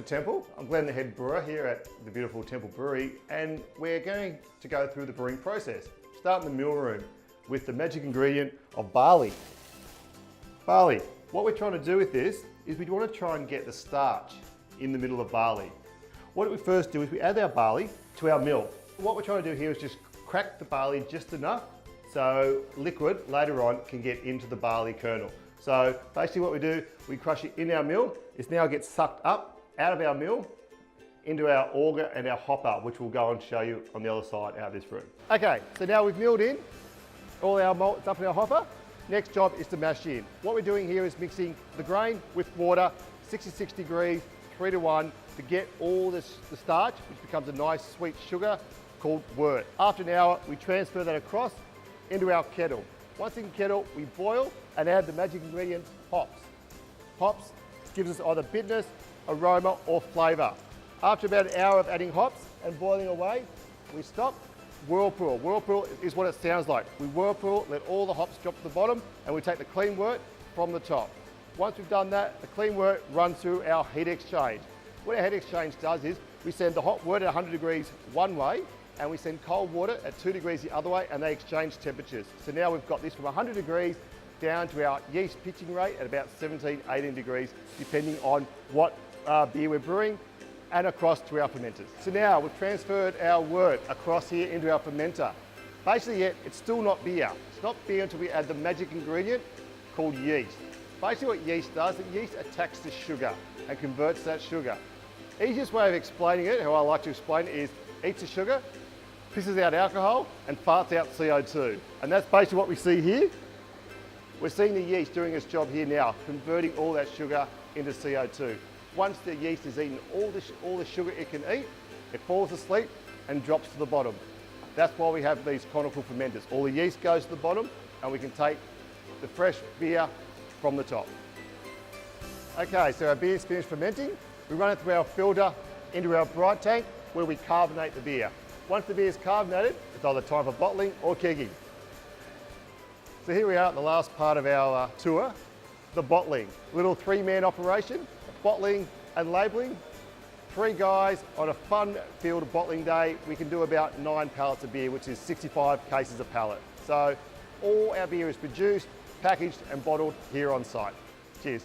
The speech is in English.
Temple. I'm Glenn, the head brewer here at the beautiful Temple Brewery, and we're going to go through the brewing process. Start in the mill room with the magic ingredient of barley. Barley. What we're trying to do with this is we want to try and get the starch in the middle of barley. What we first do is we add our barley to our mill. What we're trying to do here is just crack the barley just enough so liquid later on can get into the barley kernel. So basically what we do, we crush it in our mill. It now gets sucked up out of our mill into our auger and our hopper, which we'll go and show you on the other side out of this room. Okay, so now we've milled in all our malt stuff in our hopper. Next job is to mash in. What we're doing here is mixing the grain with water, 66 degrees, 3 to 1, to get all the starch, which becomes a nice sweet sugar called wort. After an hour, we transfer that across into our kettle. Once in kettle, we boil and add the magic ingredient, hops. Hops gives us either bitterness, aroma, or flavour. After about an hour of adding hops and boiling away, we stop, whirlpool. Whirlpool is what it sounds like. We whirlpool, let all the hops drop to the bottom, and we take the clean wort from the top. Once we've done that, the clean wort runs through our heat exchange. What our heat exchange does is we send the hot wort at 100 degrees one way, and we send cold water at 2 degrees the other way, and they exchange temperatures. So now we've got this from 100 degrees down to our yeast pitching rate at about 17, 18 degrees, depending on what beer we're brewing, and across to our fermenters. So now we've transferred our wort across here into our fermenter. Basically yet, it's still not beer. It's not beer until we add the magic ingredient called yeast. Basically what yeast does, is yeast attacks the sugar and converts that sugar. Easiest way of explaining it, how I like to explain it, is eats the sugar, pisses out alcohol, and farts out CO2. And that's basically what we see here. We're seeing the yeast doing its job here now, converting all that sugar into CO2. Once the yeast has eaten all the sugar it can eat, it falls asleep and drops to the bottom. That's why we have these conical fermenters. All the yeast goes to the bottom, and we can take the fresh beer from the top. Okay, so our beer's finished fermenting. We run it through our filter into our bright tank where we carbonate the beer. Once the beer is carbonated, it's either time for bottling or kegging. So here we are at the last part of our tour, the bottling. Little 3-man operation, bottling and labelling. 3 guys on a fun-filled bottling day. We can do about 9 pallets of beer, which is 65 cases a pallet. So all our beer is produced, packaged and bottled here on site. Cheers.